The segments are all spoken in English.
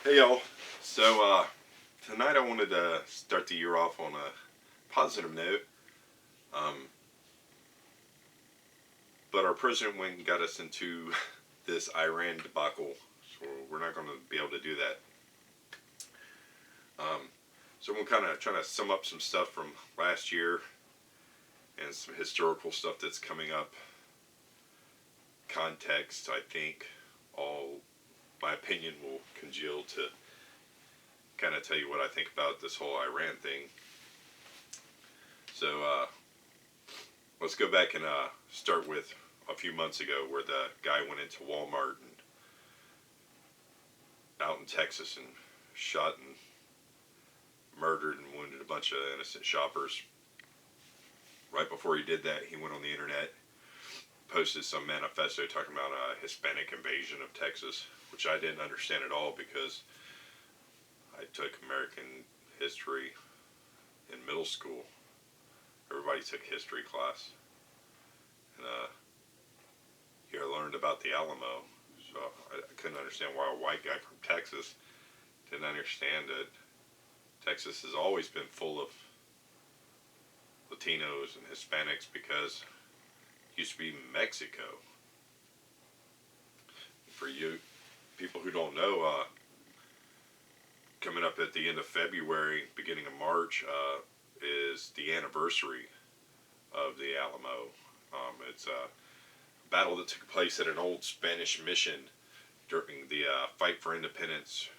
Hey y'all. So tonight I wanted to start the year off on a positive note. Um, but our president went and got us into this Iran debacle, so we're not going to be able to do that. So I'm kind of trying to sum up some stuff from last year and some historical stuff that's coming up. Context, I think, all my opinion will congeal to kind of tell you what I think about this whole Iran thing. So let's go back and start with a few months ago where the guy went into Walmart and out in Texas and shot and murdered and wounded a bunch of innocent shoppers. Right before he did that, he went on the internet, posted some manifesto talking about a Hispanic invasion of Texas, which I didn't understand at all because I took American history in middle school. Everybody took history class. And here I learned about the Alamo. So I couldn't understand why a white guy from Texas didn't understand it. Texas has always been full of Latinos and Hispanics because it used to be Mexico. For you people who don't know, coming up at the end of February, beginning of March, is the anniversary of the Alamo. It's a battle that took place at an old Spanish mission during the fight for independence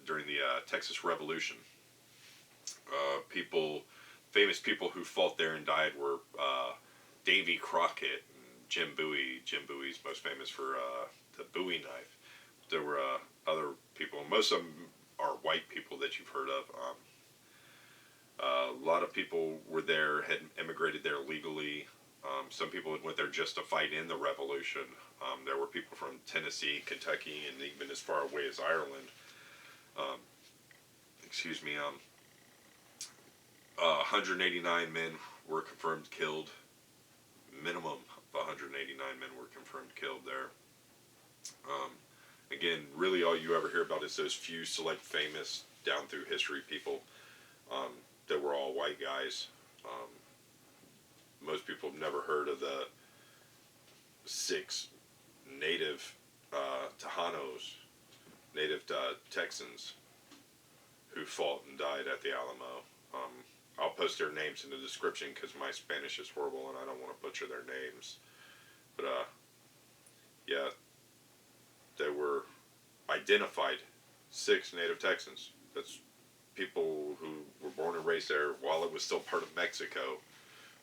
during the Texas Revolution. Famous people who fought there and died were Davey, Crockett, and Jim Bowie. Jim Bowie's most famous for the Bowie knife. There were other people. Most of them are white people that you've heard of. A lot of people were there, had immigrated there legally. Some people went there just to fight in the Revolution. There were people from Tennessee, Kentucky, and even as far away as Ireland. 189 men were confirmed killed. Minimum of 189 men were confirmed killed there. Again, really all you ever hear about is those few select famous down through history people that were all white guys. Most people have never heard of the 6 native Tajanos, native Texans who fought and died at the Alamo. I'll post their names in the description because my Spanish is horrible and I don't want to butcher their names. But yeah, they were identified 6 native Texans. That's people who were born and raised there while it was still part of Mexico,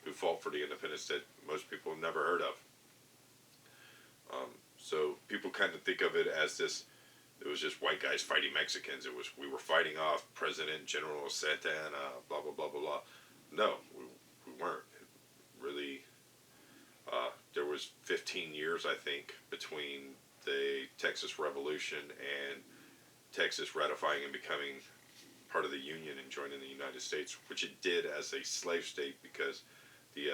who fought for the independence that most people have never heard of. So people kind of think of it as this, it was just white guys fighting Mexicans. We were fighting off President General Santana, blah, blah, blah, blah, blah. No, we weren't. Really, there was 15 years, I think, between the Texas Revolution and Texas ratifying and becoming part of the Union and joining the United States, which it did as a slave state because the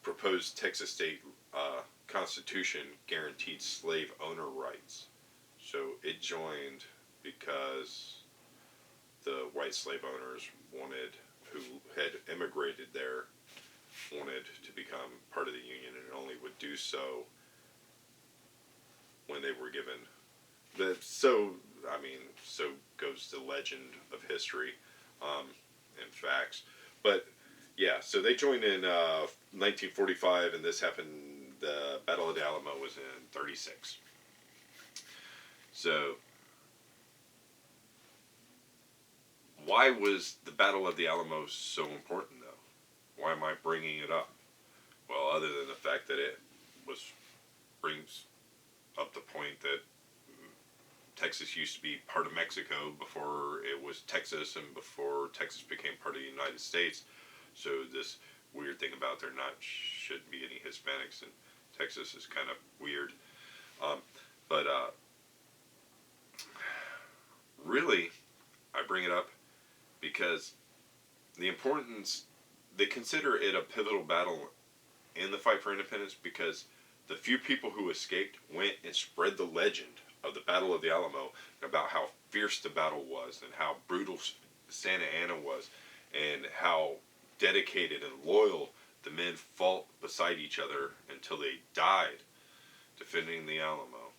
proposed Texas state constitution guaranteed slave owner rights. So it joined because the white slave owners who had immigrated there, wanted to become part of the Union and only would do so when they were given. So goes the legend of history and facts. But yeah, so they joined in 1945, and this happened, the Battle of the Alamo was in 36. So, why was the Battle of the Alamo so important, though? Why am I bringing it up? Well, other than the fact that it brings up the point that Texas used to be part of Mexico before it was Texas and before Texas became part of the United States. So this weird thing about there shouldn't be any Hispanics in Texas is kind of weird. But really, I bring it up because the importance, they consider it a pivotal battle in the fight for independence because the few people who escaped went and spread the legend of the Battle of the Alamo about how fierce the battle was, and how brutal Santa Anna was, and how dedicated and loyal the men fought beside each other until they died defending the Alamo.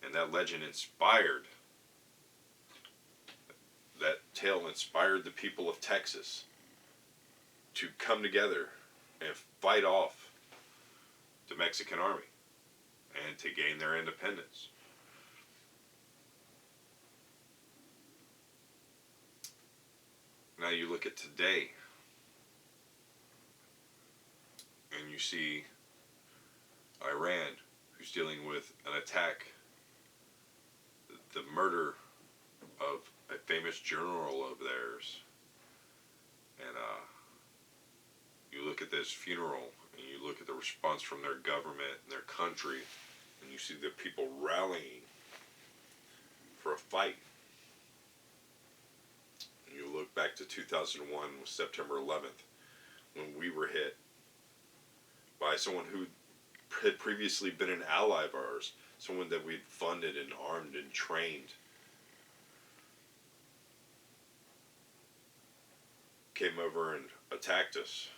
And that legend inspired, that tale inspired the people of Texas to come together and fight off the Mexican army and to gain their independence. Now you look at today and you see Iran, who's dealing with an attack, the murder of a famous general of theirs. And you look at this funeral and you look at the response from their government and their country, and you see the people rallying for a fight. And you look back to 2001 with September 11th, when we were hit by someone who had previously been an ally of ours, someone that we'd funded and armed and trained, came over and attacked us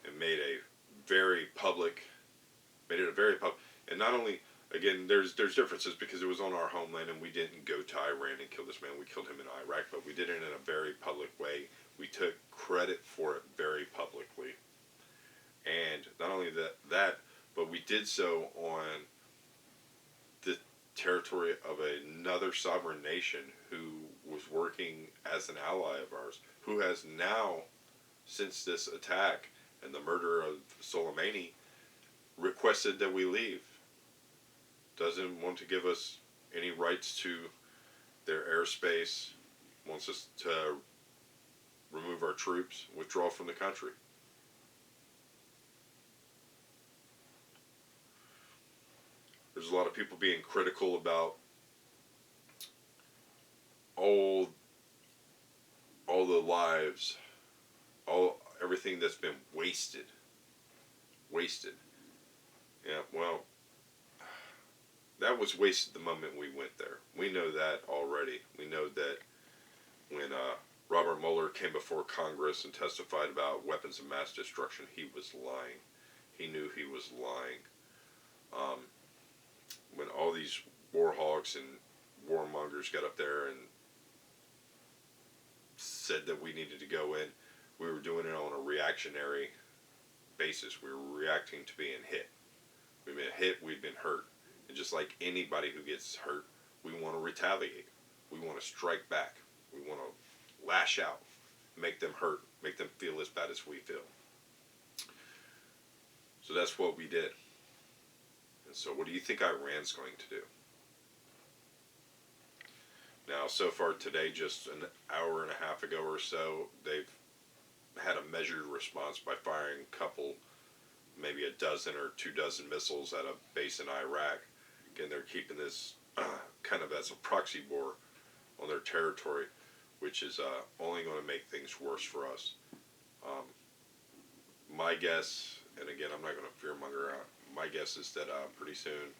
and made it a very public, and not only, again, there's differences because it was on our homeland and we didn't go to Iran and kill this man, we killed him in Iraq, but we did it in a very public way. We took credit for it very publicly. And not only that, but we did so on the territory of another sovereign nation who was working as an ally of ours, who has now, since this attack and the murder of Soleimani, requested that we leave. Doesn't want to give us any rights to their airspace, wants us to remove our troops, withdraw from the country. There's a lot of people being critical about all the lives, everything that's been wasted. Yeah, well, that was wasted the moment we went there. We know that already. We know that when Robert Mueller came before Congress and testified about weapons of mass destruction, he was lying. He knew he was lying. When all these war hawks and warmongers got up there and said that we needed to go in, we were doing it on a reactionary basis. We were reacting to being hit. We've been hit, we've been hurt. And just like anybody who gets hurt, we want to retaliate. We want to strike back. We want to lash out, make them hurt, make them feel as bad as we feel. So that's what we did. And so what do you think Iran's going to do? Now, so far today, just an hour and a half ago or so, they've had a measured response by firing a couple, maybe a dozen or 24 missiles at a base in Iraq. Again, they're keeping this kind of as a proxy war on their territory, which is only going to make things worse for us. My guess, and again, I'm not going to fearmonger out, my guess is that pretty soon,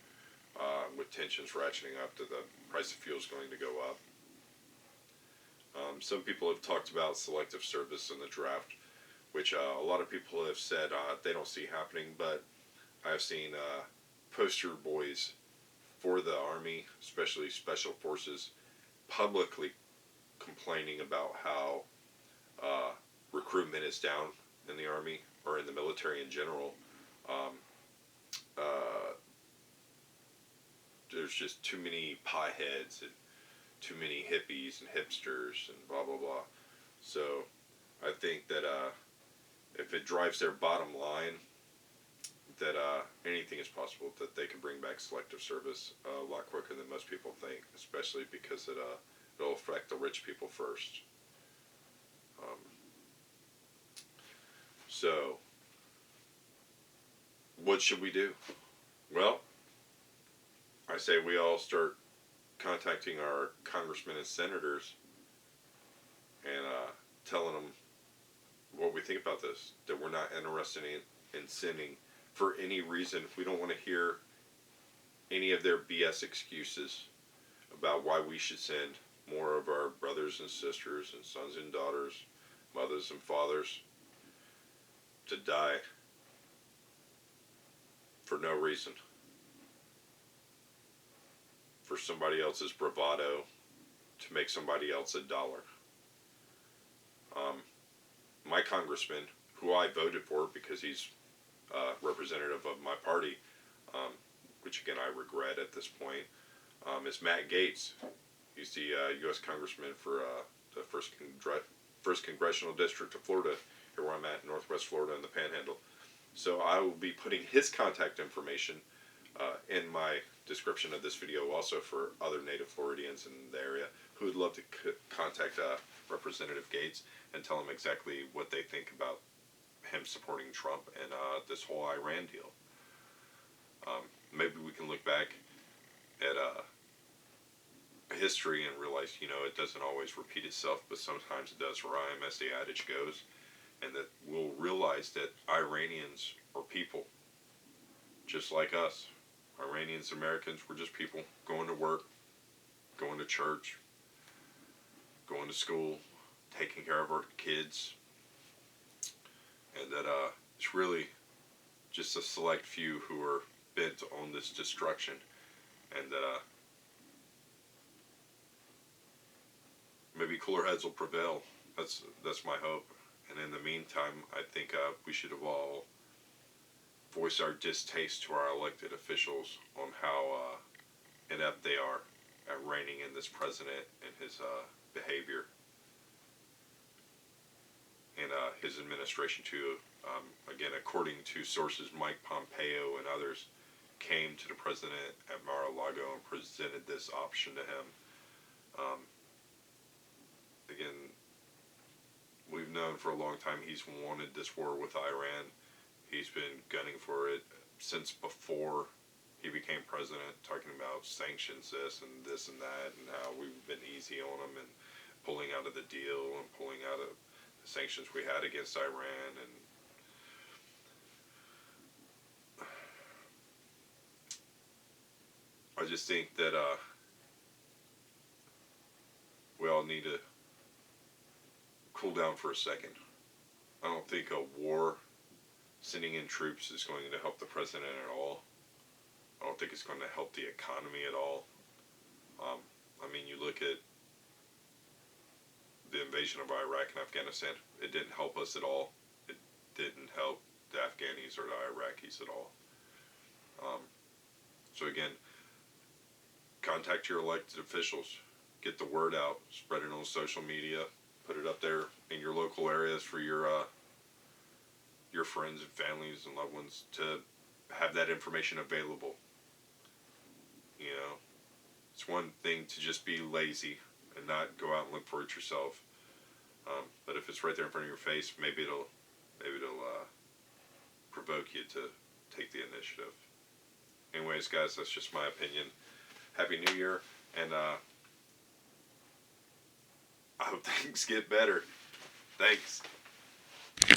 with tensions ratcheting up, that the price of fuel is going to go up. Some people have talked about selective service in the draft, which a lot of people have said they don't see happening, but I've seen poster boys for the Army, especially Special Forces, publicly complaining about how recruitment is down in the Army, or in the military in general. There's just too many pieheads and too many hippies and hipsters and blah blah blah. So I think that if it drives their bottom line, that anything is possible, that they can bring back selective service a lot quicker than most people think, especially because it'll affect the rich people first. So what should we do? Well, I say we all start contacting our congressmen and senators and telling them what we think about this, that we're not interested in sending for any reason. We don't want to hear any of their BS excuses about why we should send more of our brothers and sisters and sons and daughters, mothers and fathers to die for no reason. For somebody else's bravado to make somebody else a dollar. My congressman, who I voted for because he's representative of my party, which again I regret at this point, is Matt Gaetz. He's the U.S. congressman for the first congressional district of Florida, here where I'm at, in Northwest Florida in the Panhandle. So I will be putting his contact information in my description of this video, also for other native Floridians in the area who would love to contact Representative Gaetz and tell him exactly what they think about him supporting Trump and this whole Iran deal. Maybe we can look back at history and realize, it doesn't always repeat itself, but sometimes it does rhyme, as the adage goes, and that we'll realize that Iranians are people just like us. Iranians, Americans, we're just people going to work, going to church, going to school, taking care of our kids, and that it's really just a select few who are bent on this destruction, and that maybe cooler heads will prevail. That's my hope. And in the meantime, I think we should have all voiced our distaste to our elected officials on how inept they are at reining in this president and his behavior, and his administration too. Again, according to sources, Mike Pompeo and others came to the president at Mar-a-Lago and presented this option to him. Again, we've known for a long time he's wanted this war with Iran. He's been gunning for it since before he became president, talking about sanctions, this and that, and how we've been easy on him and pulling out of the deal and pulling out of the sanctions we had against Iran. And I just think that we all need to cool down for a second. I don't think a war, sending in troops, is going to help the president at all. I don't think it's going to help the economy at all. You look at the invasion of Iraq and Afghanistan, it didn't help us at all. It didn't help the Afghanis or the Iraqis at all. So again, contact your elected officials. Get the word out. Spread it on social media. Put it up there in your local areas for your friends and families and loved ones to have that information available. It's one thing to just be lazy and not go out and look for it yourself. But if it's right there in front of your face, maybe it'll provoke you to take the initiative. Anyways, guys, that's just my opinion. Happy New Year, and I hope things get better. Thanks.